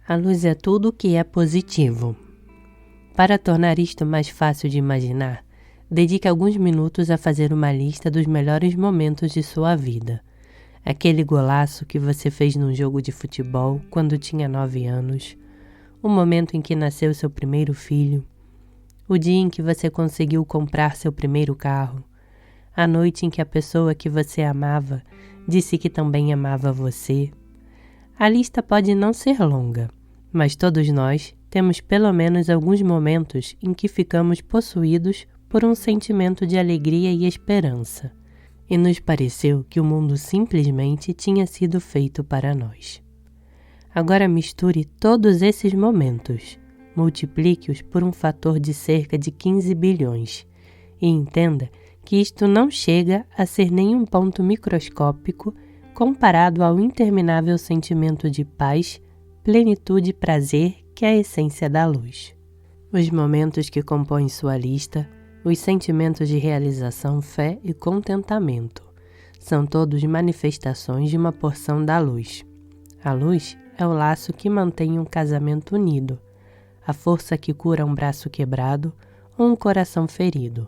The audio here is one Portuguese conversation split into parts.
A luz é tudo o que é positivo. Para tornar isto mais fácil de imaginar, dedique alguns minutos a fazer uma lista dos melhores momentos de sua vida. Aquele golaço que você fez num jogo de futebol quando tinha 9 anos, o momento em que nasceu seu primeiro filho, o dia em que você conseguiu comprar seu primeiro carro, a noite em que a pessoa que você amava disse que também amava você. A lista pode não ser longa, mas todos nós temos pelo menos alguns momentos em que ficamos possuídos por um sentimento de alegria e esperança, e nos pareceu que o mundo simplesmente tinha sido feito para nós. Agora misture todos esses momentos, multiplique-os por um fator de cerca de 15 bilhões e entenda que isto não chega a ser nenhum ponto microscópico comparado ao interminável sentimento de paz, plenitude e prazer que é a essência da luz. Os momentos que compõem sua lista, os sentimentos de realização, fé e contentamento, são todos manifestações de uma porção da luz. A luz é o laço que mantém um casamento unido, a força que cura um braço quebrado ou um coração ferido,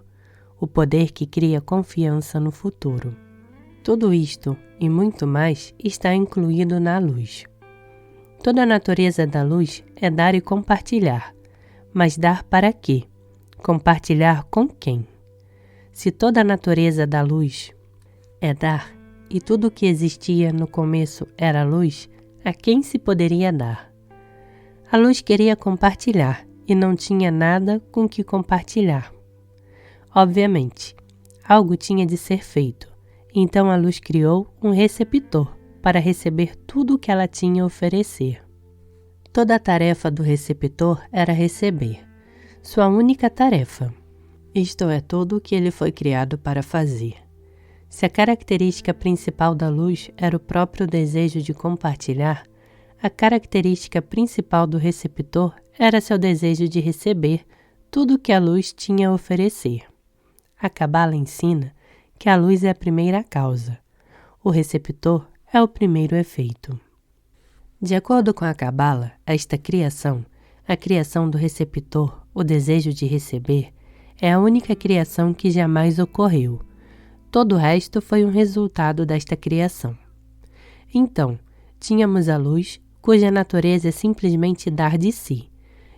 o poder que cria confiança no futuro. Tudo isto e muito mais está incluído na luz. Toda a natureza da luz é dar e compartilhar, mas dar para quê? Compartilhar com quem? Se toda a natureza da luz é dar, e tudo o que existia no começo era luz, a quem se poderia dar? A luz queria compartilhar e não tinha nada com que compartilhar. Obviamente, algo tinha de ser feito. Então a luz criou um receptor para receber tudo o que ela tinha a oferecer. Toda a tarefa do receptor era receber. Sua única tarefa. Isto é tudo o que ele foi criado para fazer. Se a característica principal da luz era o próprio desejo de compartilhar, a característica principal do receptor era seu desejo de receber tudo o que a luz tinha a oferecer. A Cabala ensina que a luz é a primeira causa. O receptor é o primeiro efeito. De acordo com a Cabala, esta criação, a criação do receptor, o desejo de receber, é a única criação que jamais ocorreu. Todo o resto foi um resultado desta criação. Então, tínhamos a luz, cuja natureza é simplesmente dar de si.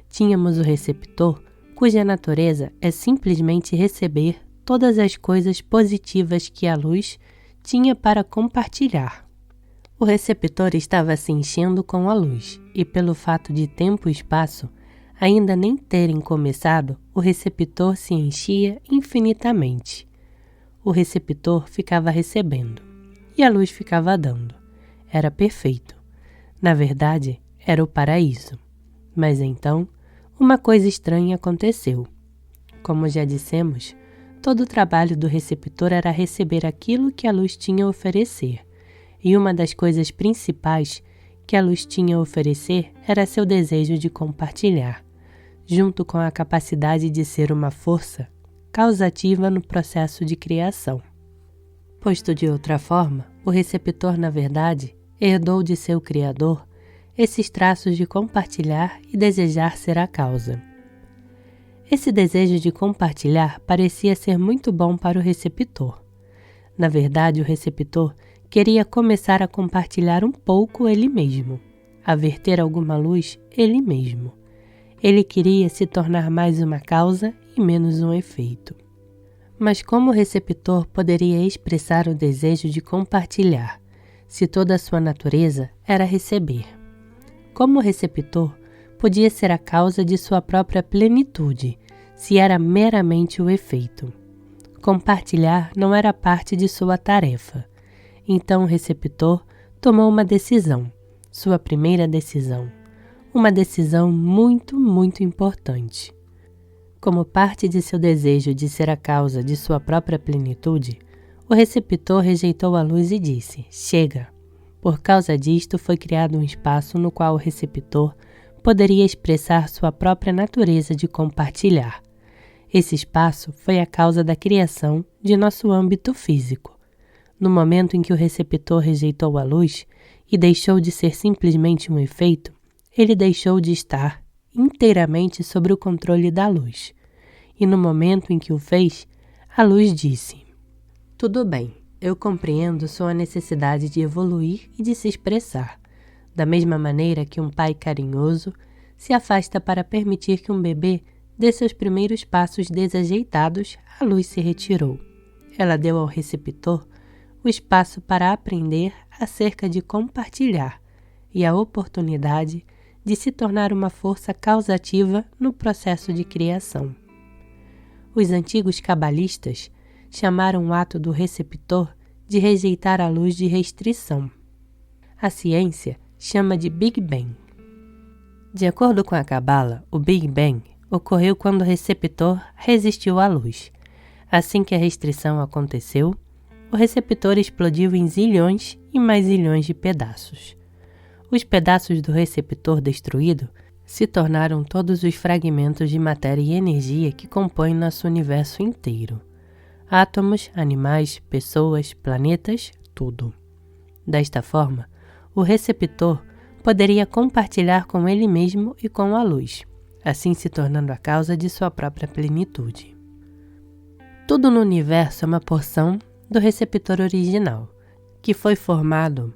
Tínhamos o receptor, cuja natureza é simplesmente receber todas as coisas positivas que a luz tinha para compartilhar. O receptor estava se enchendo com a luz, e pelo fato de tempo e espaço ainda nem terem começado, o receptor se enchia infinitamente. O receptor ficava recebendo, e a luz ficava dando. Era perfeito. Na verdade, era o paraíso. Mas então, uma coisa estranha aconteceu. Como já dissemos, todo o trabalho do receptor era receber aquilo que a luz tinha a oferecer, e uma das coisas principais que a luz tinha a oferecer era seu desejo de compartilhar, junto com a capacidade de ser uma força causativa no processo de criação. Posto de outra forma, o receptor, na verdade, herdou de seu Criador esses traços de compartilhar e desejar ser a causa. Esse desejo de compartilhar parecia ser muito bom para o receptor. Na verdade, o receptor queria começar a compartilhar um pouco ele mesmo, a verter alguma luz ele mesmo. Ele queria se tornar mais uma causa e menos um efeito. Mas como o receptor poderia expressar o desejo de compartilhar, se toda a sua natureza era receber? Como o receptor podia ser a causa de sua própria plenitude, se era meramente o efeito? Compartilhar não era parte de sua tarefa. Então o receptor tomou uma decisão, sua primeira decisão. Uma decisão muito, muito importante. Como parte de seu desejo de ser a causa de sua própria plenitude, o receptor rejeitou a luz e disse: chega! Por causa disto foi criado um espaço no qual o receptor poderia expressar sua própria natureza de compartilhar. Esse espaço foi a causa da criação de nosso âmbito físico. No momento em que o receptor rejeitou a luz e deixou de ser simplesmente um efeito, ele deixou de estar inteiramente sob o controle da luz. E no momento em que o fez, a luz disse: "Tudo bem, eu compreendo sua necessidade de evoluir e de se expressar, da mesma maneira que um pai carinhoso se afasta para permitir que um bebê dê seus primeiros passos desajeitados, a luz se retirou. Ela deu ao receptor o espaço para aprender acerca de compartilhar e a oportunidade de se tornar uma força causativa no processo de criação. Os antigos cabalistas chamaram o ato do receptor de rejeitar a luz de restrição. A ciência chama de Big Bang. De acordo com a Cabala, o Big Bang ocorreu quando o receptor resistiu à luz. Assim que a restrição aconteceu, o receptor explodiu em zilhões e mais zilhões de pedaços. Os pedaços do receptor destruído se tornaram todos os fragmentos de matéria e energia que compõem nosso universo inteiro. Átomos, animais, pessoas, planetas, tudo. Desta forma, o receptor poderia compartilhar com ele mesmo e com a luz, assim se tornando a causa de sua própria plenitude. Tudo no universo é uma porção do receptor original, que foi formado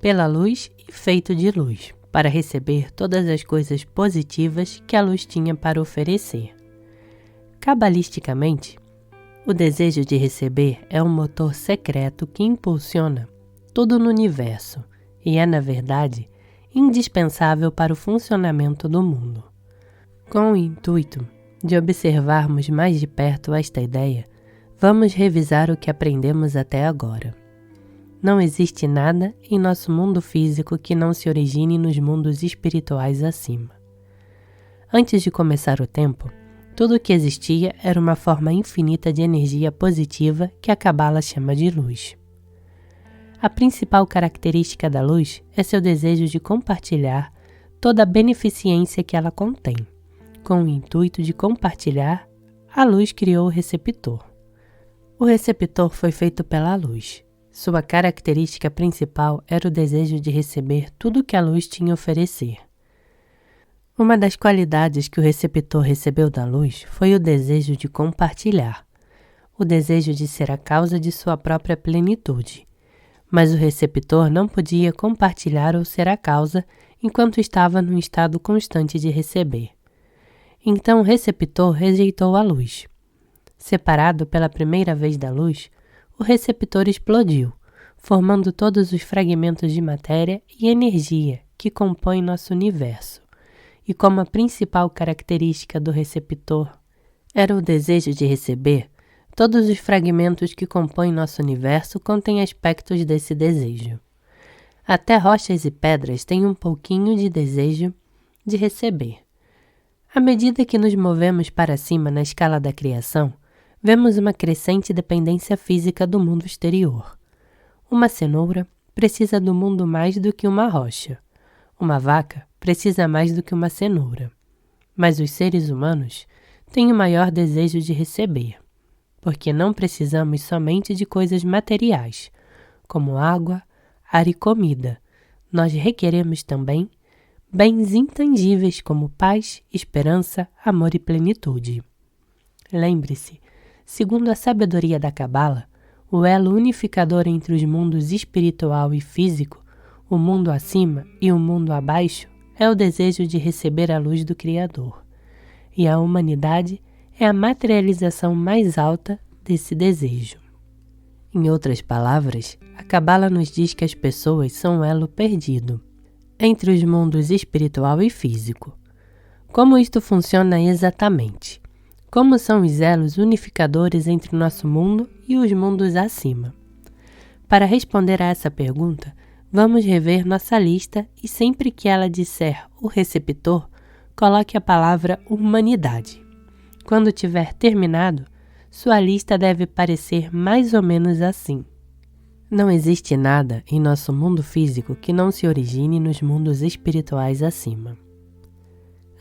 pela luz e feito de luz, para receber todas as coisas positivas que a luz tinha para oferecer. Cabalisticamente, o desejo de receber é um motor secreto que impulsiona tudo no universo e é, na verdade, indispensável para o funcionamento do mundo. Com o intuito de observarmos mais de perto esta ideia, vamos revisar o que aprendemos até agora. Não existe nada em nosso mundo físico que não se origine nos mundos espirituais acima. Antes de começar o tempo, tudo o que existia era uma forma infinita de energia positiva que a Cabala chama de luz. A principal característica da luz é seu desejo de compartilhar toda a beneficência que ela contém. Com o intuito de compartilhar, a luz criou o receptor. O receptor foi feito pela luz. Sua característica principal era o desejo de receber tudo que a luz tinha a oferecer. Uma das qualidades que o receptor recebeu da luz foi o desejo de compartilhar, o desejo de ser a causa de sua própria plenitude. Mas o receptor não podia compartilhar ou ser a causa enquanto estava num estado constante de receber. Então o receptor rejeitou a luz. Separado pela primeira vez da luz, o receptor explodiu, formando todos os fragmentos de matéria e energia que compõem nosso universo. E como a principal característica do receptor era o desejo de receber, todos os fragmentos que compõem nosso universo contêm aspectos desse desejo. Até rochas e pedras têm um pouquinho de desejo de receber. À medida que nos movemos para cima na escala da criação, vemos uma crescente dependência física do mundo exterior. Uma cenoura precisa do mundo mais do que uma rocha. Uma vaca precisa mais do que uma cenoura. Mas os seres humanos têm o maior desejo de receber, porque não precisamos somente de coisas materiais, como água, ar e comida. Nós requeremos também bens intangíveis como paz, esperança, amor e plenitude. Lembre-se, segundo a sabedoria da Cabala, o elo unificador entre os mundos espiritual e físico, o mundo acima e o mundo abaixo, é o desejo de receber a luz do Criador. E a humanidade é a materialização mais alta desse desejo. Em outras palavras, a Cabala nos diz que as pessoas são um elo perdido entre os mundos espiritual e físico. Como isto funciona exatamente? Como são os elos unificadores entre o nosso mundo e os mundos acima? Para responder a essa pergunta, vamos rever nossa lista e sempre que ela disser o receptor, coloque a palavra humanidade. Quando tiver terminado, sua lista deve parecer mais ou menos assim. Não existe nada em nosso mundo físico que não se origine nos mundos espirituais acima.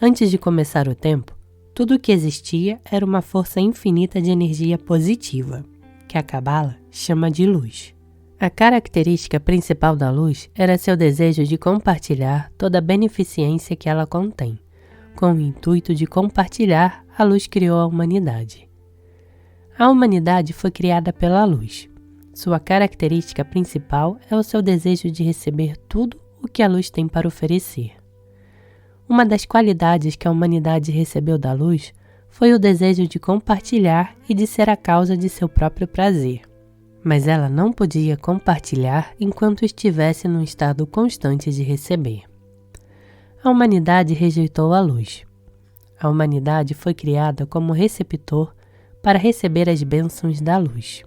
Antes de começar o tempo, tudo o que existia era uma força infinita de energia positiva, que a Cabala chama de luz. A característica principal da luz era seu desejo de compartilhar toda a beneficência que ela contém. Com o intuito de compartilhar, a luz criou a humanidade. A humanidade foi criada pela luz. Sua característica principal é o seu desejo de receber tudo o que a luz tem para oferecer. Uma das qualidades que a humanidade recebeu da luz foi o desejo de compartilhar e de ser a causa de seu próprio prazer. Mas ela não podia compartilhar enquanto estivesse num estado constante de receber. A humanidade rejeitou a luz. A humanidade foi criada como receptor para receber as bênçãos da luz.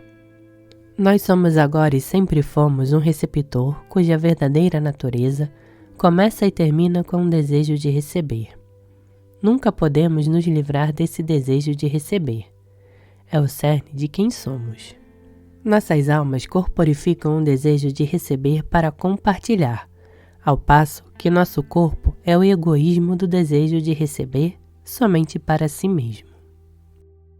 Nós somos agora e sempre fomos um receptor cuja verdadeira natureza começa e termina com o desejo de receber. Nunca podemos nos livrar desse desejo de receber. É o cerne de quem somos. Nossas almas corporificam um desejo de receber para compartilhar, ao passo que nosso corpo é o egoísmo do desejo de receber somente para si mesmo.